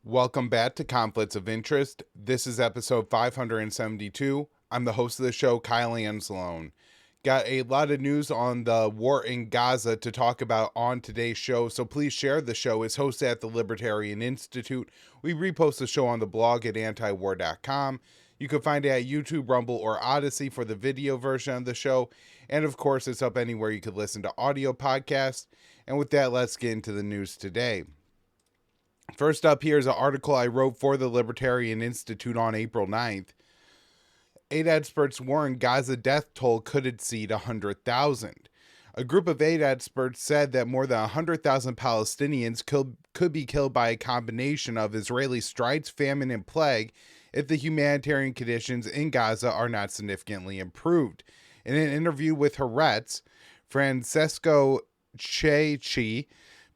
Welcome back to Conflicts of Interest. This is episode 572. I'm the host of the show, Kyle Anzalone. Got a lot of news on the war in Gaza to talk about on today's show, so please share the show. It's hosted at the Libertarian Institute. We repost the show on the blog at antiwar.com. You can find it at YouTube, Rumble, or Odysee for the video version of the show. And of course, it's up anywhere you could listen to audio podcasts. And with that, let's get into the news today. First up here is an article I wrote for the Libertarian Institute on April 9th. 8 experts warn Gaza death toll could exceed 100,000. A group of 8 experts said that more than 100,000 Palestinians could be killed by a combination of Israeli strikes, famine, and plague if the humanitarian conditions in Gaza are not significantly improved. In an interview with Haaretz, Francesco Cecchi,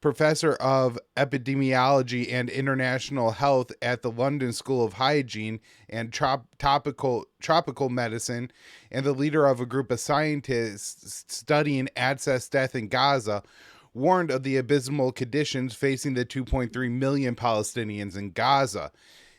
professor of epidemiology and international health at the London School of Hygiene and tropical medicine, and the leader of a group of scientists studying excess death in Gaza, warned of the abysmal conditions facing the 2.3 million Palestinians in Gaza.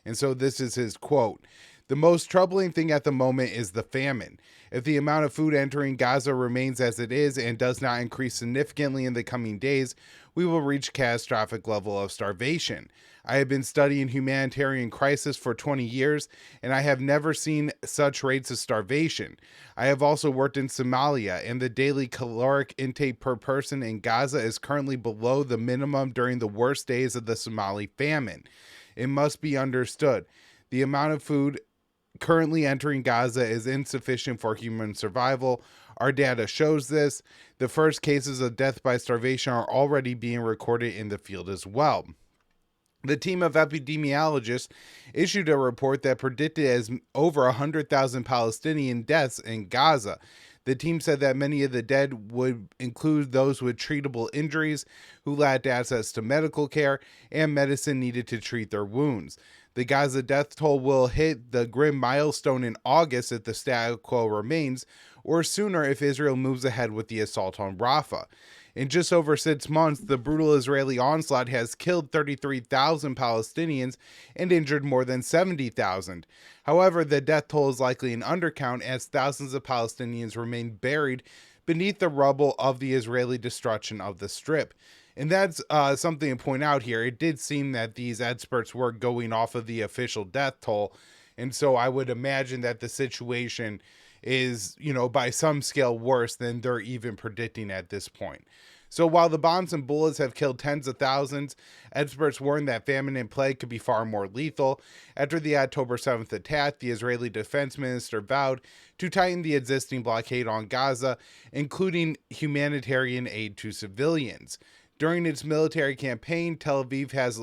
And so this is his quote. "The most troubling thing at the moment is the famine. If the amount of food entering Gaza remains as it is and does not increase significantly in the coming days, we will reach catastrophic level of starvation. I have been studying humanitarian crisis for 20 years, and I have never seen such rates of starvation. I have also worked in Somalia, and the daily caloric intake per person in Gaza is currently below the minimum during the worst days of the Somali famine. It must be understood. The amount of food currently entering Gaza is insufficient for human survival. Our data shows this. The first cases of death by starvation are already being recorded in the field as well." The team of epidemiologists issued a report that predicted as over 100,000 Palestinian deaths in Gaza. The team said that many of the dead would include those with treatable injuries who lacked access to medical care and medicine needed to treat their wounds. The Gaza death toll will hit the grim milestone in August if the status quo remains, or sooner if Israel moves ahead with the assault on Rafa. In just over 6 months, the brutal Israeli onslaught has killed 33,000 Palestinians and injured more than 70,000. However, the death toll is likely an undercount as thousands of Palestinians remain buried beneath the rubble of the Israeli destruction of the Strip. And that's something to point out here. It did seem that these experts were going off of the official death toll. And so I would imagine that the situation is, by some scale worse than they're even predicting at this point. So while the bombs and bullets have killed tens of thousands, experts warn that famine and plague could be far more lethal. After the October 7th attack, the Israeli defense minister vowed to tighten the existing blockade on Gaza, including humanitarian aid to civilians. During its military campaign, Tel Aviv has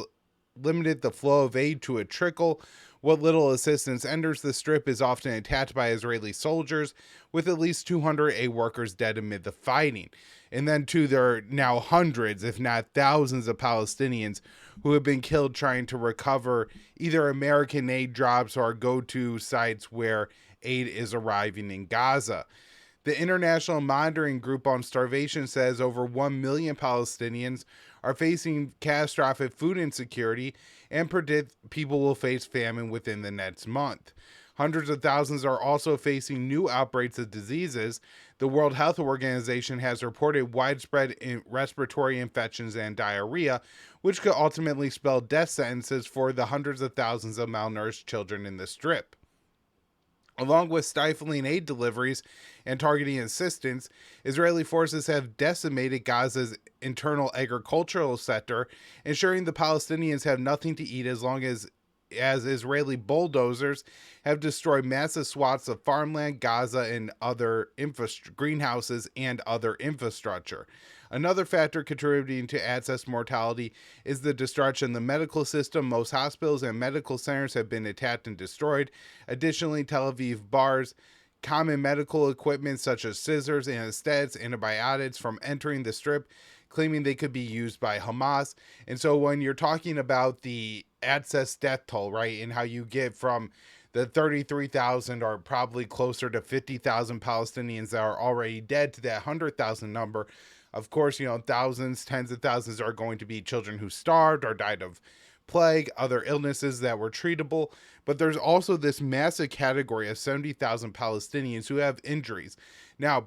limited the flow of aid to a trickle. What little assistance enters the Strip is often attacked by Israeli soldiers, with at least 200 aid workers dead amid the fighting. And then, too, there are now hundreds, if not thousands, of Palestinians who have been killed trying to recover either American aid drops or go to sites where aid is arriving in Gaza. The International Monitoring Group on Starvation says over 1 million Palestinians are facing catastrophic food insecurity and predict people will face famine within the next month. Hundreds of thousands are also facing new outbreaks of diseases. The World Health Organization has reported widespread respiratory infections and diarrhea, which could ultimately spell death sentences for the hundreds of thousands of malnourished children in the Strip. Along with stifling aid deliveries and targeting assistance, Israeli forces have decimated Gaza's internal agricultural sector, ensuring the Palestinians have nothing to eat as long as Israeli bulldozers have destroyed massive swaths of farmland, Gaza, and other greenhouses and other infrastructure. Another factor contributing to excess mortality is the destruction of the medical system. Most hospitals and medical centers have been attacked and destroyed. Additionally, Tel Aviv bars common medical equipment such as scissors, anesthetics, antibiotics from entering the Strip, claiming they could be used by Hamas. And so when you're talking about the excess death toll, right, and how you get from the 33,000 or probably closer to 50,000 Palestinians that are already dead to that 100,000 number, of course, thousands, tens of thousands are going to be children who starved or died of plague, other illnesses that were treatable, but there's also this massive category of 70,000 Palestinians who have injuries. Now,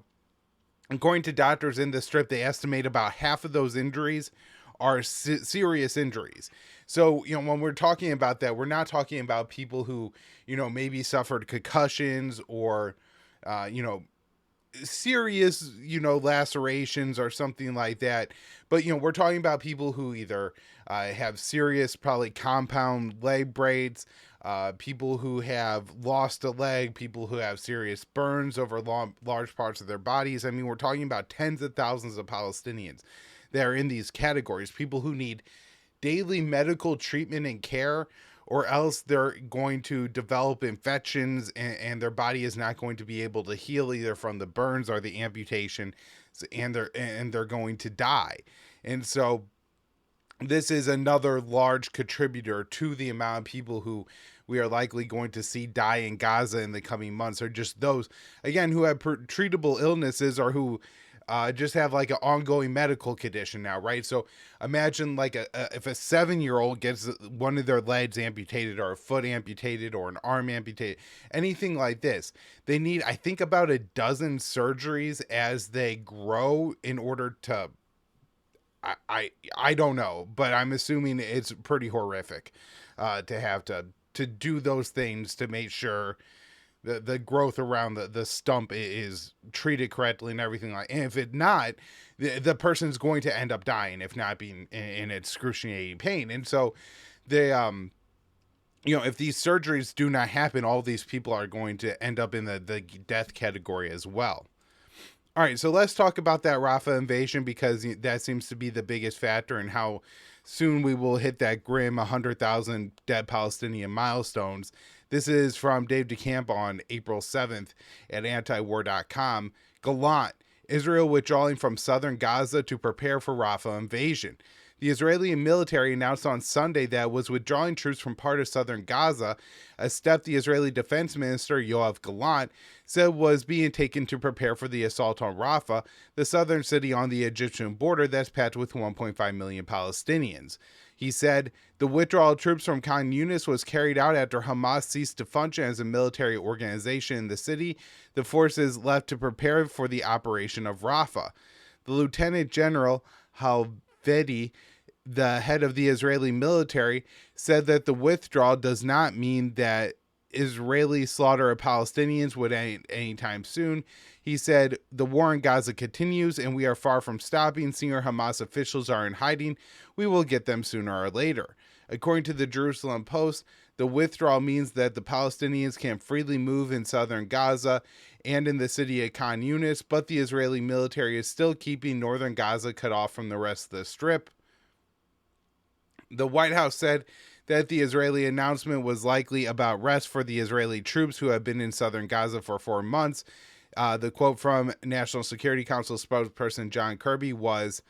according to doctors in the Strip, they estimate about half of those injuries are serious injuries. So, when we're talking about that, we're not talking about people who, maybe suffered concussions or, serious, lacerations or something like that. But, we're talking about people who either have serious, probably compound leg breaks, people who have lost a leg, people who have serious burns over large parts of their bodies. I mean, we're talking about tens of thousands of Palestinians that are in these categories, people who need daily medical treatment and care, or else they're going to develop infections and their body is not going to be able to heal either from the burns or the amputation, and they're going to die. And so this is another large contributor to the amount of people who we are likely going to see die in Gaza in the coming months, are just those, again, who have treatable illnesses or who just have like an ongoing medical condition now, right? So imagine like if a 7-year-old gets one of their legs amputated or a foot amputated or an arm amputated, anything like this, they need, I think, about a dozen surgeries as they grow in order to, I don't know, but I'm assuming it's pretty horrific to have to do those things to make sure the growth around the stump is treated correctly and everything like. And if it's not, the person's going to end up dying, if not being in excruciating pain. And so they if these surgeries do not happen, all these people are going to end up in the death category as well. All right, so let's talk about that Rafa invasion, because that seems to be the biggest factor in how soon we will hit that grim 100,000 dead Palestinian milestones. This is from Dave DeCamp on April 7th at antiwar.com. Gallant, Israel withdrawing from southern Gaza to prepare for Rafa invasion. The Israeli military announced on Sunday that it was withdrawing troops from part of southern Gaza, a step the Israeli defense minister Yoav Gallant said was being taken to prepare for the assault on Rafah, the southern city on the Egyptian border that's packed with 1.5 million Palestinians. He said the withdrawal of troops from Khan Yunis was carried out after Hamas ceased to function as a military organization in the city. The forces left to prepare for the operation of Rafah. The Lieutenant General Halvedi, the head of the Israeli military, said that the withdrawal does not mean that Israeli slaughter of Palestinians would end anytime soon. He said, the war in Gaza continues and we are far from stopping. Senior Hamas officials are in hiding. We will get them sooner or later. According to the Jerusalem Post, the withdrawal means that the Palestinians can freely move in southern Gaza and in the city of Khan Yunis, but the Israeli military is still keeping northern Gaza cut off from the rest of the Strip. The White House said that the Israeli announcement was likely about rest for the Israeli troops who have been in southern Gaza for 4 months. The quote from National Security Council spokesperson John Kirby was,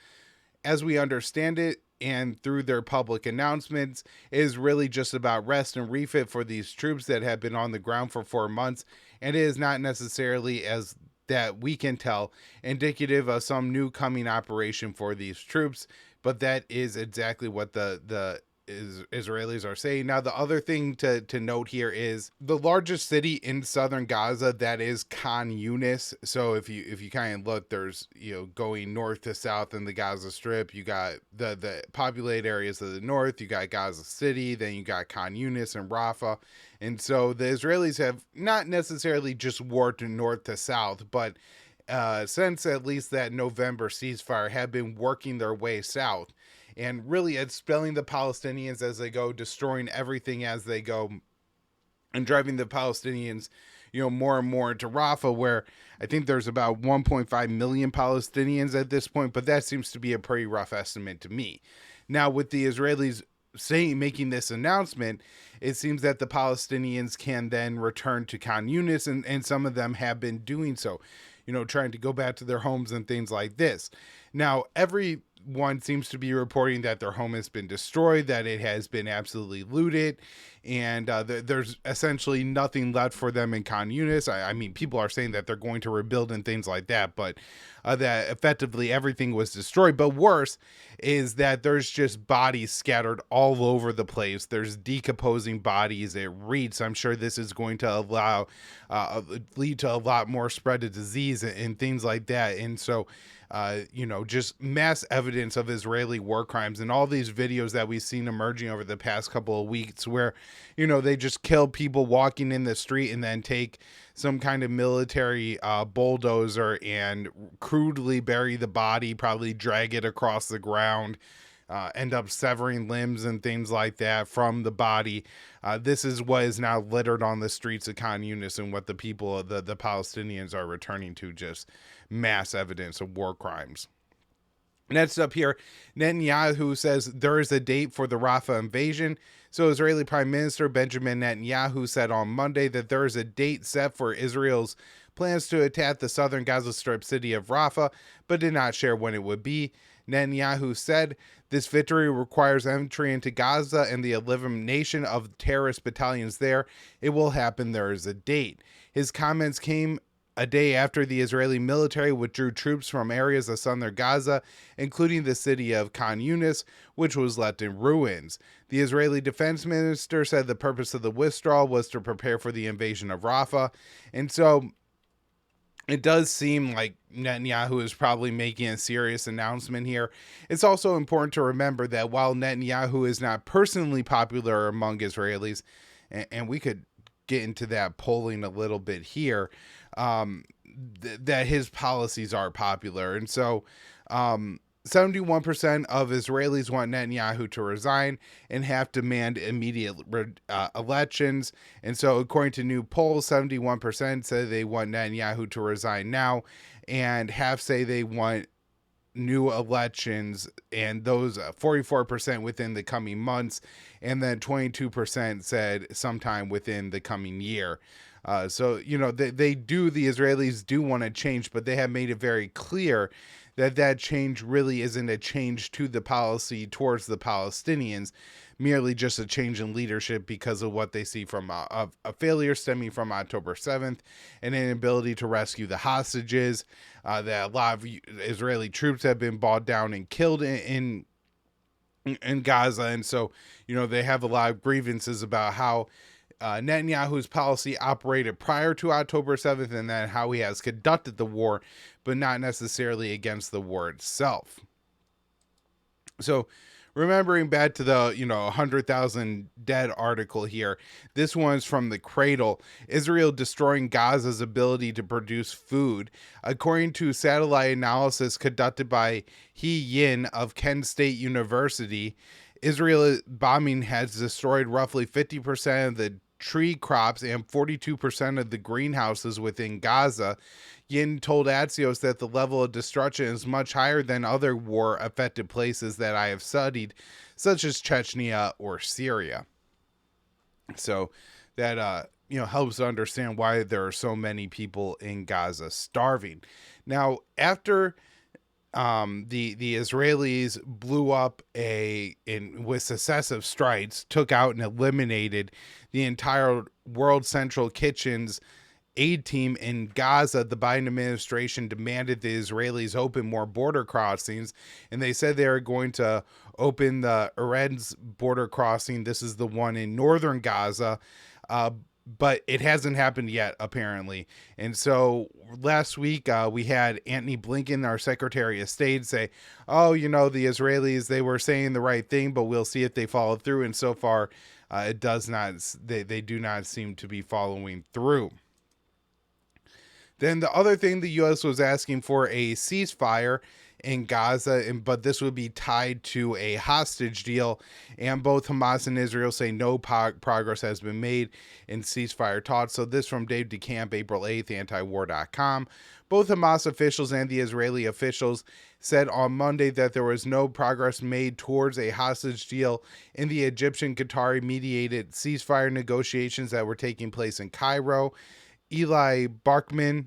as we understand it, and through their public announcements, it is really just about rest and refit for these troops that have been on the ground for 4 months, and it is not necessarily, as that we can tell, indicative of some new coming operation for these troops, but that is exactly what the Israelis are saying. Now, the other thing to note here is the largest city in southern Gaza, that is Khan Yunis. So if you kind of look, there's, going north to south in the Gaza Strip, you got the populated areas of the north, you got Gaza City, then you got Khan Yunis and Rafah. And so the Israelis have not necessarily just warred north to south, but since at least that November ceasefire, have been working their way south and really expelling the Palestinians as they go, destroying everything as they go, and driving the Palestinians, more and more into Rafah, where I think there's about 1.5 million Palestinians at this point, but that seems to be a pretty rough estimate to me. Now, with the Israelis making this announcement, it seems that the Palestinians can then return to Khan Yunis, and some of them have been doing so, trying to go back to their homes and things like this. Now, every everyone seems to be reporting that their home has been destroyed, that it has been absolutely looted, and there's essentially nothing left for them in Khan Yunis. I mean, people are saying that they're going to rebuild and things like that, but that effectively everything was destroyed. But worse is that there's just bodies scattered all over the place. There's decomposing bodies. It reeks. I'm sure this is going to lead to a lot more spread of disease and things like that. And so, just mass evidence of Israeli war crimes and all these videos that we've seen emerging over the past couple of weeks where, they just kill people walking in the street and then take some kind of military bulldozer and crudely bury the body, probably drag it across the ground, end up severing limbs and things like that from the body. This is what is now littered on the streets of Khan Yunis and what the people, the Palestinians are returning to, just mass evidence of war crimes. Next up here, Netanyahu says there is a date for the Rafa invasion. So Israeli Prime Minister Benjamin Netanyahu said on Monday that there is a date set for Israel's plans to attack the southern Gaza Strip city of Rafa, but did not share when it would be. Netanyahu said this victory requires entry into Gaza and the elimination of terrorist battalions there. It will happen. There is a date. His comments came a day after the Israeli military withdrew troops from areas of southern Gaza, including the city of Khan Yunis, which was left in ruins. The Israeli defense minister said the purpose of the withdrawal was to prepare for the invasion of Rafah. And so it does seem like Netanyahu is probably making a serious announcement here. It's also important to remember that while Netanyahu is not personally popular among Israelis, and we could get into that polling a little bit here, that his policies are popular. And so 71% of Israelis want Netanyahu to resign and half demand immediate elections. And so according to new polls, 71% say they want Netanyahu to resign now, and half say they want new elections, and those 44% within the coming months, and then 22% said sometime within the coming year. So, the Israelis do want to change, but they have made it very clear that change really isn't a change to the policy towards the Palestinians, merely just a change in leadership because of what they see from a failure stemming from October 7th, and an inability to rescue the hostages, that a lot of Israeli troops have been bogged down and killed in Gaza. And so, they have a lot of grievances about how Netanyahu's policy operated prior to October 7th, and then how he has conducted the war, but not necessarily against the war itself. So, remembering back to the 100,000 dead article here, this one's from the Cradle. Israel destroying Gaza's ability to produce food. According to satellite analysis conducted by He Yin of Kent State University, Israel bombing has destroyed roughly 50% of the tree crops and 42% of the greenhouses within Gaza. Yin told Axios that the level of destruction is much higher than other war-affected places that I have studied, such as Chechnya or Syria. So that helps to understand why there are so many people in Gaza starving. Now, after the Israelis blew up with successive strikes, took out and eliminated the entire World Central Kitchen's aid team in Gaza, the Biden administration demanded the Israelis open more border crossings, and they said they are going to open the Erez border crossing. This is the one in northern Gaza, but it hasn't happened yet, apparently. And so last week, we had Antony Blinken, our Secretary of State, say, the Israelis, they were saying the right thing, but we'll see if they follow through. And so far, it does not, they do not seem to be following through. Then the other thing, the U.S. was asking for a ceasefire in Gaza, but this would be tied to a hostage deal, and both Hamas and Israel say no progress has been made in ceasefire talks. So this from Dave DeCamp, April 8th, antiwar.com. Both Hamas officials and the Israeli officials said on Monday that there was no progress made towards a hostage deal in the Egyptian-Qatari mediated ceasefire negotiations that were taking place in Cairo. Eli Barkman,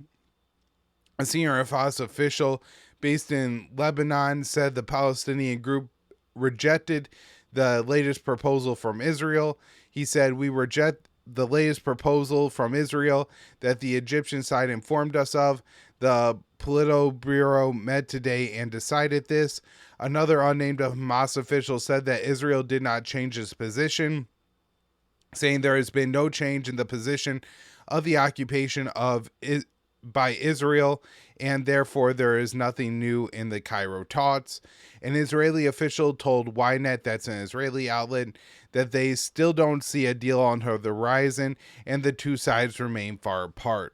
a senior Hamas official, based in Lebanon, said the Palestinian group rejected the latest proposal from Israel. He said, "We reject the latest proposal from Israel that the Egyptian side informed us of. The Politburo met today and decided this." Another unnamed Hamas official said that Israel did not change its position, saying there has been no change in the position of the occupation by Israel, and therefore there is nothing new in the Cairo talks. An Israeli official told Ynet, that's an Israeli outlet, that they still don't see a deal on the horizon, and the two sides remain far apart.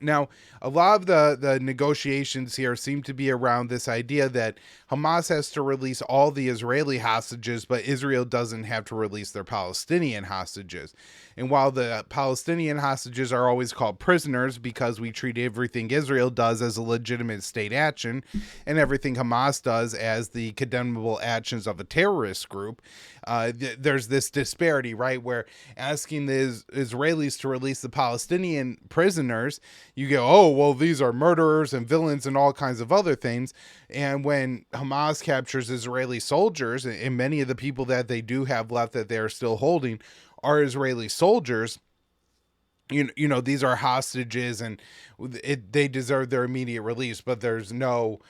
Now, a lot of the negotiations here seem to be around this idea that Hamas has to release all the Israeli hostages, but Israel doesn't have to release their Palestinian hostages. And while the Palestinian hostages are always called prisoners because we treat everything Israel does as a legitimate state action and everything Hamas does as the condemnable actions of a terrorist group, there's this disparity, right, where asking the Israelis to release the Palestinian prisoners, you go, oh, well, these are murderers and villains and all kinds of other things. And when Hamas captures Israeli soldiers, and many of the people that they do have left that they're still holding are Israeli soldiers, you know, these are hostages and they deserve their immediate release, but there's no,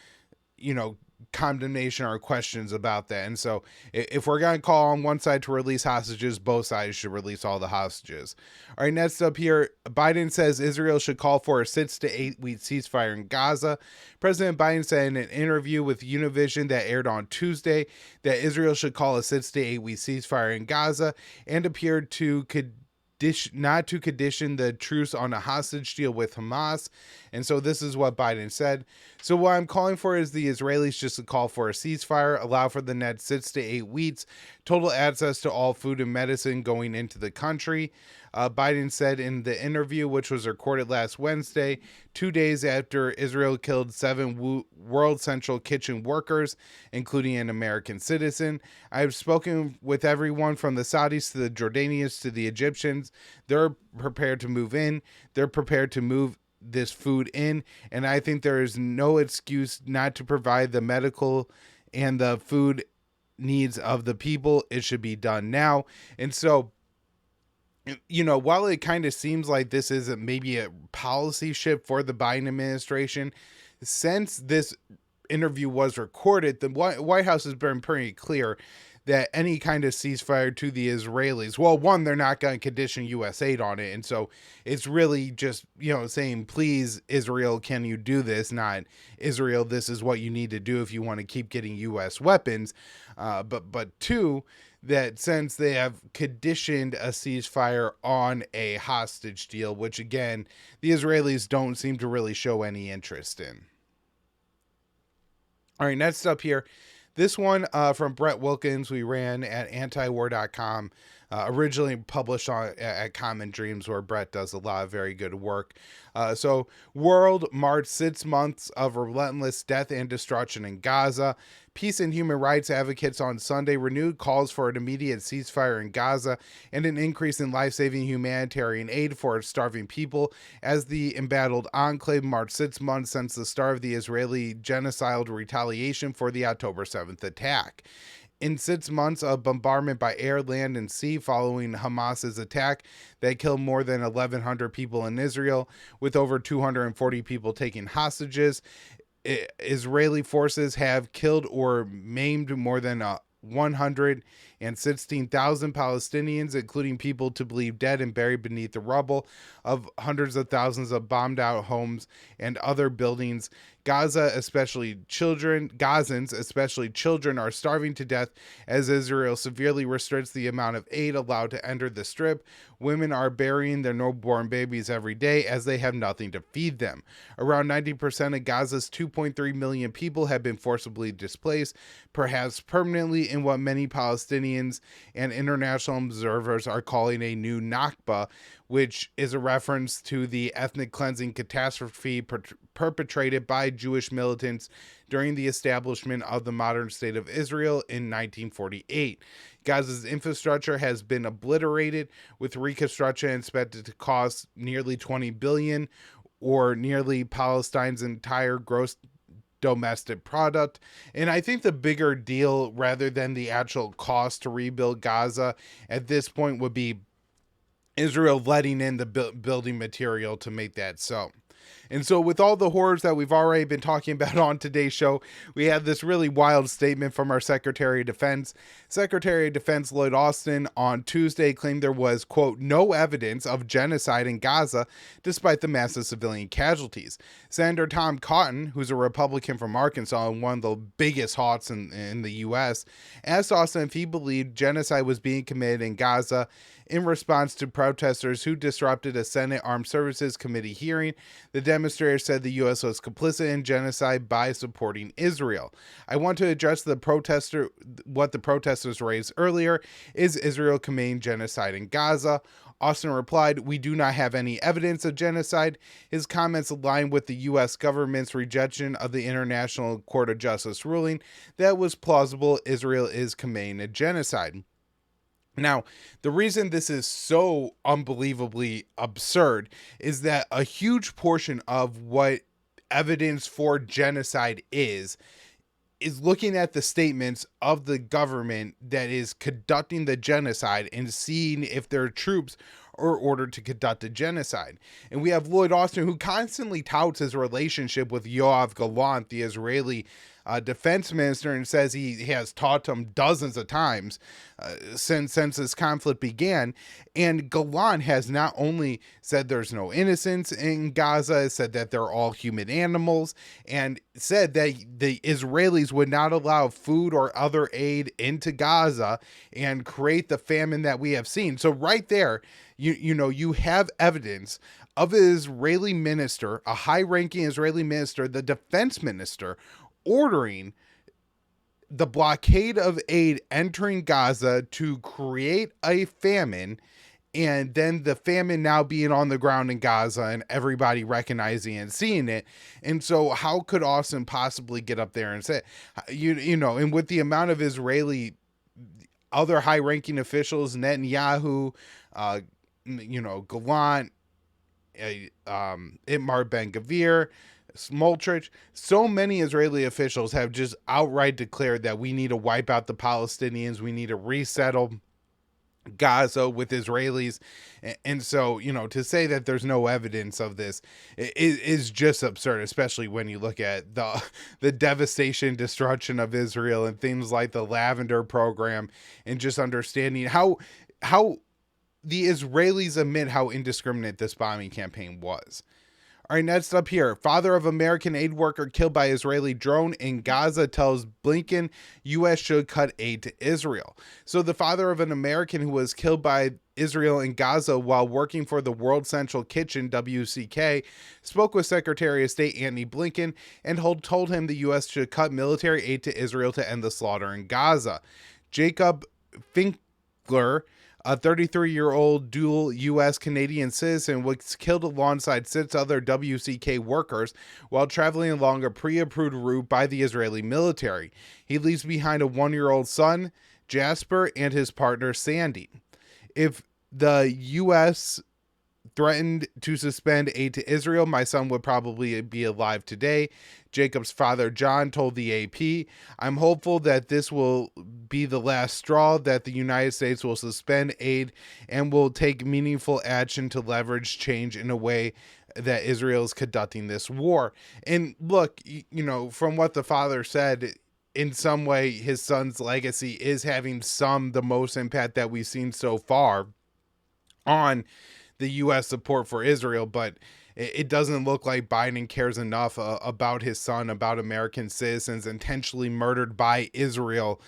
condemnation or questions about that. And so if we're going to call on one side to release hostages, both sides should release all the hostages. All right, next up here, Biden says Israel should call for a 6 to 8 week ceasefire in Gaza. President Biden said in an interview with Univision that aired on Tuesday that Israel should call a 6 to 8 week ceasefire in Gaza, and appeared to not to condition the truce on a hostage deal with Hamas. And so this is what Biden said. "So what I'm calling for is the Israelis just to call for a ceasefire, allow for the next 6 to 8 weeks, total access to all food and medicine going into the country," Biden said in the interview, which was recorded last Wednesday, 2 days after Israel killed 7 World Central Kitchen workers, including an American citizen. "I have spoken with everyone from the Saudis to the Jordanians to the Egyptians. They're prepared to move in. They're prepared to move this food in. And I think there is no excuse not to provide the medical and the food needs of the people. It should be done now." And so, while it kind of seems like this is maybe a policy shift for the Biden administration, since this interview was recorded, the White House has been pretty clear that any kind of ceasefire to the Israelis, well, one, they're not going to condition U.S. aid on it. And so it's really just, saying, please, Israel, can you do this? Not, Israel, this is what you need to do if you want to keep getting U.S. weapons. But two, that since they have conditioned a ceasefire on a hostage deal, which again, the Israelis don't seem to really show any interest in. All right, next up here, this one from Brett Wilkins, we ran at antiwar.com, originally published at Common Dreams, where Brett does a lot of very good work. So world marked 6 months of relentless death and destruction in Gaza. Peace and human rights advocates on Sunday renewed calls for an immediate ceasefire in Gaza and an increase in life-saving humanitarian aid for starving people as the embattled enclave marked 6 months since the start of the Israeli genocidal retaliation for the October 7th attack. In 6 months of bombardment by air, land, and sea following Hamas's attack that killed more than 1,100 people in Israel, with over 240 people taken hostages, Israeli forces have killed or maimed more than 116,000 Palestinians, including people to believe dead and buried beneath the rubble of hundreds of thousands of bombed out homes and other buildings. Gazans, especially children, are starving to death as Israel severely restricts the amount of aid allowed to enter the strip. Women are burying their newborn babies every day as they have nothing to feed them. Around 90% of Gaza's 2.3 million people have been forcibly displaced, perhaps permanently, in what many Palestinians and international observers are calling a new Nakba, which is a reference to the ethnic cleansing catastrophe perpetrated by Jewish militants during the establishment of the modern state of Israel in 1948. Gaza's infrastructure has been obliterated, with reconstruction expected to cost nearly $20 billion, or nearly Palestine's entire gross domestic product. And I think the bigger deal, rather than the actual cost to rebuild Gaza at this point, would be Israel letting in the building material to make that so. And so with all the horrors that we've already been talking about on today's show, we have this really wild statement from our Secretary of Defense. Secretary of Defense Lloyd Austin on Tuesday claimed there was, quote, no evidence of genocide in Gaza despite the massive civilian casualties. Senator Tom Cotton, who's a Republican from Arkansas and one of the biggest hots in the U.S., asked Austin if he believed genocide was being committed in Gaza in response to protesters who disrupted a Senate Armed Services Committee hearing. The demonstrators said the U.S. was complicit in genocide by supporting Israel. I want to address what the protesters raised earlier. Is Israel committing genocide in Gaza? Austin replied, we do not have any evidence of genocide. His comments align with the U.S. government's rejection of the International Court of Justice ruling that was plausible Israel is committing a genocide. Now, the reason this is so unbelievably absurd is that a huge portion of what evidence for genocide is looking at the statements of the government that is conducting the genocide and seeing if their troops are ordered to conduct a genocide. And we have Lloyd Austin, who constantly touts his relationship with Yoav Gallant, the Israeli defense minister, and says he has talked to him dozens of times since this conflict began. And Gallant has not only said there's no innocents in Gaza, said that they're all human animals, and said that the Israelis would not allow food or other aid into Gaza and create the famine that we have seen. So right there, you have evidence of an Israeli minister, a high-ranking Israeli minister, the defense minister, ordering the blockade of aid entering Gaza to create a famine, and then the famine now being on the ground in Gaza and everybody recognizing and seeing it. And so how could Austin possibly get up there and say, and with the amount of Israeli other high-ranking officials, Netanyahu, Gallant, Itamar Ben-Gvir, Smotrich, so many Israeli officials have just outright declared that we need to wipe out the Palestinians, we need to resettle Gaza with Israelis. And so, to say that there's no evidence of this is just absurd, especially when you look at the devastation, destruction of Israel and things like the Lavender program, and just understanding how the Israelis admit how indiscriminate this bombing campaign was. All right, next up here, father of American aid worker killed by Israeli drone in Gaza tells Blinken U.S. should cut aid to Israel. So the father of an American who was killed by Israel in Gaza while working for the World Central Kitchen, WCK, spoke with Secretary of State Antony Blinken and told him the U.S. should cut military aid to Israel to end the slaughter in Gaza. Jacob Finkler, a 33-year-old dual U.S.-Canadian citizen, was killed alongside 6 other WCK workers while traveling along a pre-approved route by the Israeli military. He leaves behind a 1-year-old son, Jasper, and his partner, Sandy. If the U.S. threatened to suspend aid to Israel, my son would probably be alive today, Jacob's father, John, told the AP. I'm hopeful that this will be the last straw, that the United States will suspend aid and will take meaningful action to leverage change in a way that Israel is conducting this war. And look, from what the father said, in some way, his son's legacy is having the most impact that we've seen so far on the U.S. support for Israel, but it doesn't look like Biden cares enough about his son, about American citizens intentionally murdered by Israel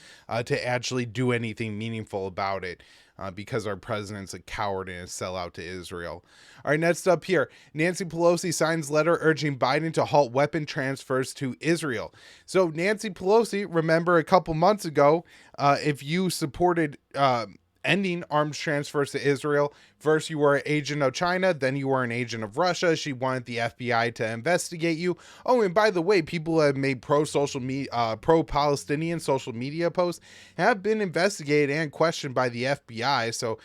to actually do anything meaningful about it, because our president's a coward and a sellout to Israel. All right, next up here, Nancy Pelosi signs letter urging Biden to halt weapon transfers to Israel. So Nancy Pelosi, remember a couple months ago, if you supported ending arms transfers to Israel, first you were an agent of China, then you were an agent of Russia. She wanted the FBI to investigate you. Oh, and by the way, people have made pro-Palestinian social media posts have been investigated and questioned by the FBI. So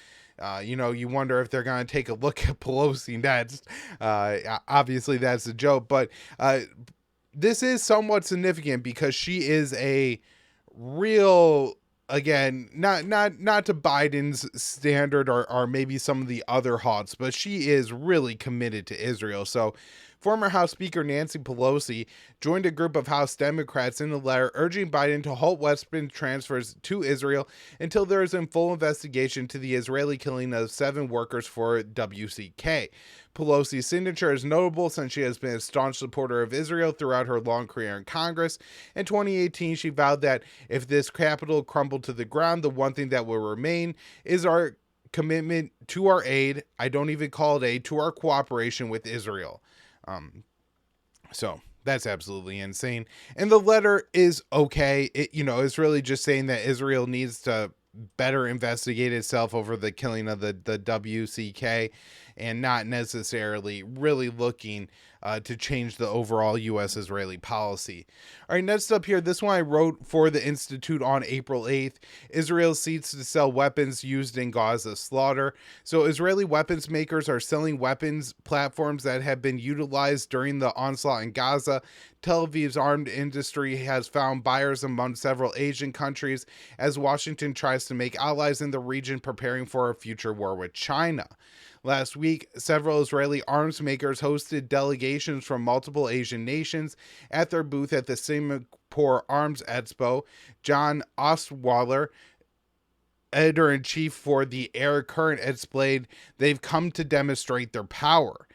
You wonder if they're going to take a look at Pelosi next. Obviously, that's a joke, but this is somewhat significant because she is a real, again, not to Biden's standard or maybe some of the other hots, but she is really committed to Israel. So former House Speaker Nancy Pelosi joined a group of House Democrats in a letter urging Biden to halt weapons transfers to Israel until there is a full investigation to the Israeli killing of 7 workers for WCK. Pelosi's signature is notable since she has been a staunch supporter of Israel throughout her long career in Congress. In 2018, she vowed that if this capital crumbled to the ground, the one thing that will remain is our commitment to our aid. I don't even call it aid, to our cooperation with Israel. So that's absolutely insane. And the letter is okay. It's really just saying that Israel needs to better investigate itself over the killing of the WCK and not necessarily really looking to change the overall U.S.-Israeli policy. All right, next up here, this one I wrote for the Institute on April 8th. Israel seeks to sell weapons used in Gaza slaughter. So Israeli weapons makers are selling weapons platforms that have been utilized during the onslaught in Gaza. Tel Aviv's armed industry has found buyers among several Asian countries as Washington tries to make allies in the region preparing for a future war with China. Last week, several Israeli arms makers hosted delegations from multiple Asian nations at their booth at the Singapore Arms Expo. John Ostwaller, editor-in-chief for the Air Current, explained they've come to demonstrate their power.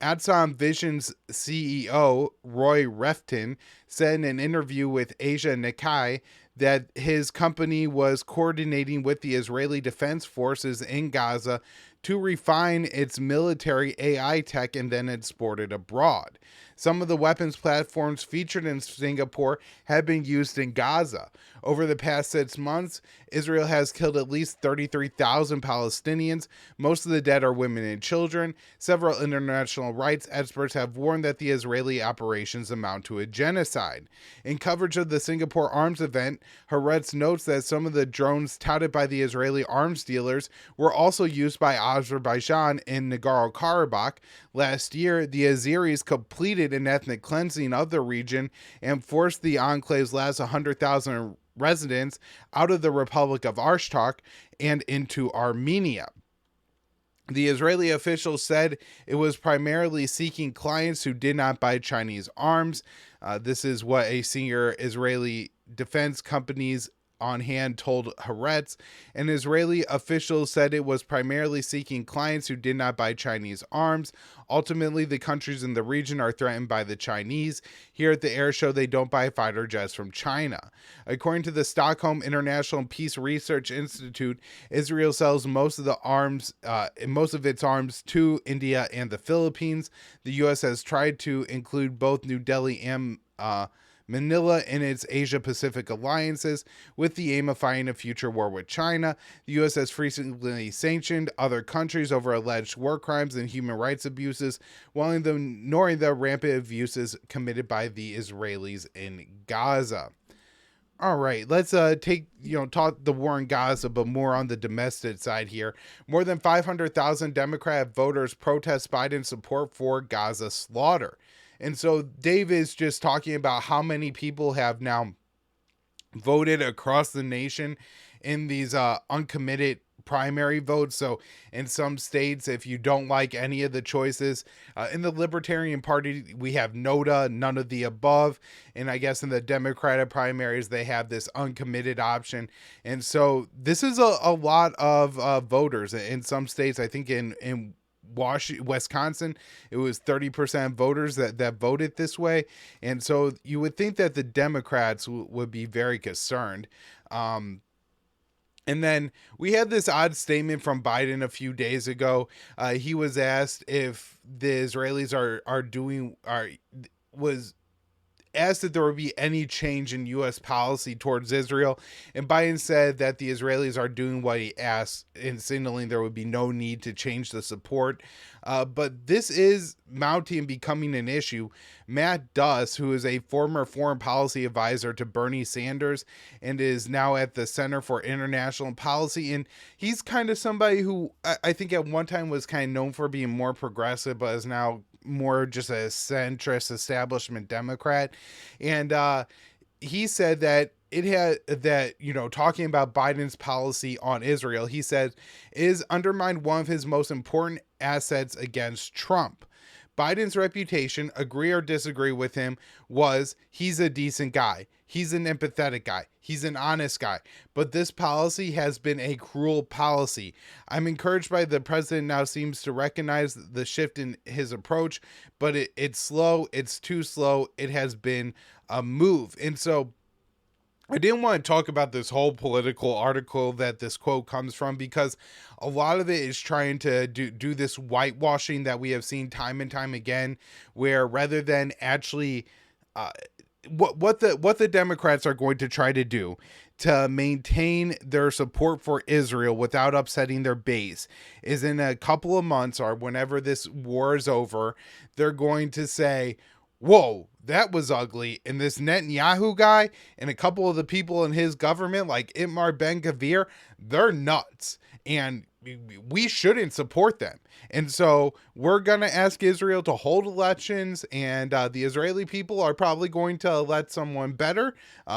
Adsam Vision's CEO, Roy Refton, said in an interview with Asia Nikkei that his company was coordinating with the Israeli Defense Forces in Gaza to refine its military AI tech and then export it abroad. Some of the weapons platforms featured in Singapore have been used in Gaza. Over the past 6 months, Israel has killed at least 33,000 Palestinians. Most of the dead are women and children. Several international rights experts have warned that the Israeli operations amount to a genocide. In coverage of the Singapore arms event, Haaretz notes that some of the drones touted by the Israeli arms dealers were also used by Azerbaijan in Nagorno-Karabakh. Last year, the Azeris completed an ethnic cleansing of the region and forced the enclave's last 100,000 residents out of the Republic of Artsakh and into Armenia. The Israeli officials said it was primarily seeking clients who did not buy Chinese arms. This is what a senior Israeli defense company's on hand told Haaretz. An Israeli official said it was primarily seeking clients who did not buy Chinese arms. Ultimately, the countries in the region are threatened by the Chinese. Here at the air show, they don't buy fighter jets from China. According to the Stockholm International Peace Research Institute, Israel sells most of its arms to India and the Philippines. The U.S. has tried to include both New Delhi and Manila in its Asia-Pacific alliances with the aim of fighting a future war with China. The U.S. has frequently sanctioned other countries over alleged war crimes and human rights abuses, while ignoring the rampant abuses committed by the Israelis in Gaza. All right, let's talk the war in Gaza, but more on the domestic side here. More than 500,000 Democrat voters protest Biden's support for Gaza slaughter. And so Dave is just talking about how many people have now voted across the nation in these uncommitted primary votes. So in some states, if you don't like any of the choices, in the Libertarian Party, we have NOTA, none of the above. And I guess in the Democratic primaries, they have this uncommitted option. And so this is a lot of voters in some states. I think in Wisconsin, it was 30% voters that voted this way. And so you would think that the Democrats would be very concerned. And then we had this odd statement from Biden a few days ago. He was asked if the Israelis was asked if there would be any change in U.S. policy towards Israel, and Biden said that the Israelis are doing what he asked, and signaling there would be no need to change the support. But this is mounting and becoming an issue. Matt Duss, who is a former foreign policy advisor to Bernie Sanders and is now at the Center for International Policy, and he's kind of somebody who I think at one time was kind of known for being more progressive, but is now more just a centrist establishment Democrat. And he said that it had that, talking about Biden's policy on Israel, he said is undermined one of his most important assets against Trump. Biden's reputation, agree or disagree with him, was he's a decent guy. He's an empathetic guy. He's an honest guy. But this policy has been a cruel policy. I'm encouraged by the president now seems to recognize the shift in his approach, but it's slow. It's too slow. It has been a move. And so I didn't want to talk about this whole political article that this quote comes from, because a lot of it is trying to do this whitewashing that we have seen time and time again, where rather than actually what the Democrats are going to try to do to maintain their support for Israel without upsetting their base is in a couple of months or whenever this war is over, they're going to say, whoa, that was ugly. And this Netanyahu guy and a couple of the people in his government, like Itamar Ben-Gvir, they're nuts. And we shouldn't support them. And so we're going to ask Israel to hold elections, and the Israeli people are probably going to elect someone better,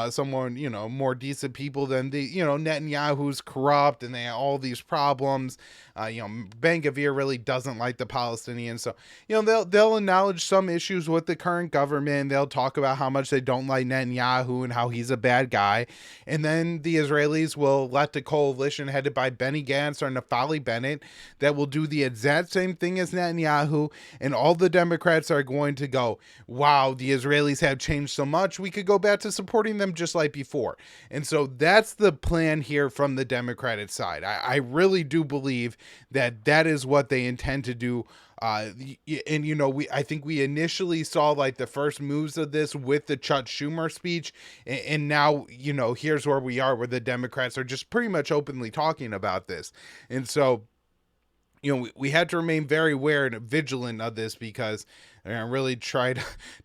someone, more decent people than Netanyahu's corrupt and they have all these problems. Ben-Gvir really doesn't like the Palestinians. So, they'll acknowledge some issues with the current government. They'll talk about how much they don't like Netanyahu and how he's a bad guy. And then the Israelis will elect a coalition headed by Benny Gantz or Naftali Bennett that will do the exact same thing as Netanyahu, and all the Democrats are going to go, wow, the Israelis have changed so much, we could go back to supporting them just like before. And so that's the plan here from the Democratic side. I really do believe that is what they intend to do. I think we initially saw like the first moves of this with the Chuck Schumer speech, and now, here's where we are, where the Democrats are just pretty much openly talking about this. And so, we had to remain very aware and vigilant of this, because they're going to really try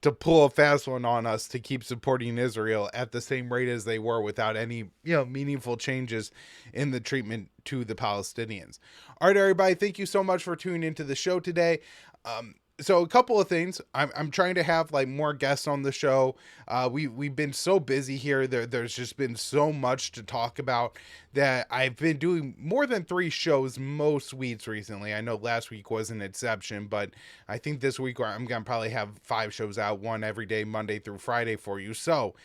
to pull a fast one on us to keep supporting Israel at the same rate as they were without any, meaningful changes in the treatment to the Palestinians. All right, everybody, thank you so much for tuning into the show today. So a couple of things. I'm trying to have like more guests on the show. We've been so busy here. There's just been so much to talk about that I've been doing more than 3 shows most weeks recently. I know last week was an exception, but I think this week I'm going to probably have 5 shows out, one every day, Monday through Friday for you. So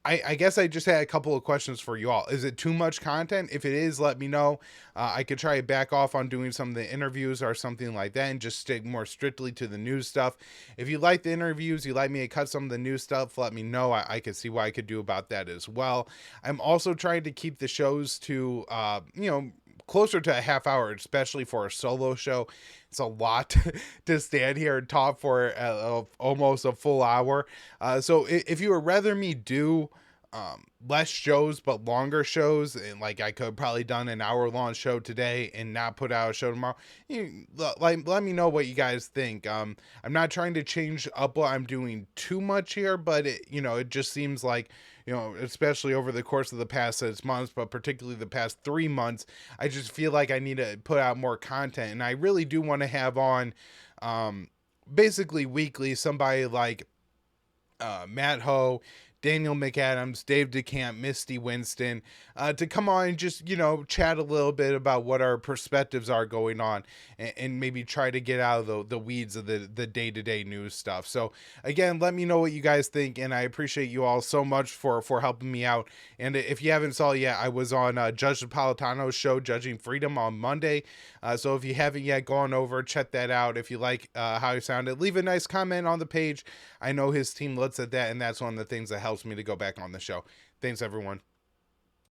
I guess I just had a couple of questions for you all. Is it too much content? If it is, let me know. I could try to back off on doing some of the interviews or something like that and just stick more strictly to the news stuff. If you like the interviews, you like me to cut some of the news stuff, let me know. I could see what I could do about that as well. I'm also trying to keep the shows to, closer to a half hour, especially for a solo show. It's a lot to stand here and talk for almost a full hour. So if you would rather me do less shows but longer shows, and like I could probably done an hour-long show today and not put out a show tomorrow, let me know what you guys think. I'm not trying to change up what I'm doing too much here, but it just seems like, especially over the course of the past 6 months, but particularly the past 3 months, I just feel like I need to put out more content. And I really do want to have on, basically weekly, somebody like Matt Ho, Daniel McAdams, Dave DeCamp, Misty Winston, to come on and just, chat a little bit about what our perspectives are going on, and maybe try to get out of the weeds of the day-to-day news stuff. So again, let me know what you guys think, and I appreciate you all so much for helping me out. And if you haven't saw yet, I was on Judge Napolitano's show, Judging Freedom, on Monday. So if you haven't yet gone over, check that out. If you like how he sounded, leave a nice comment on the page. I know his team looks at that, and that's one of the things that helps me to go back on the show. Thanks, everyone.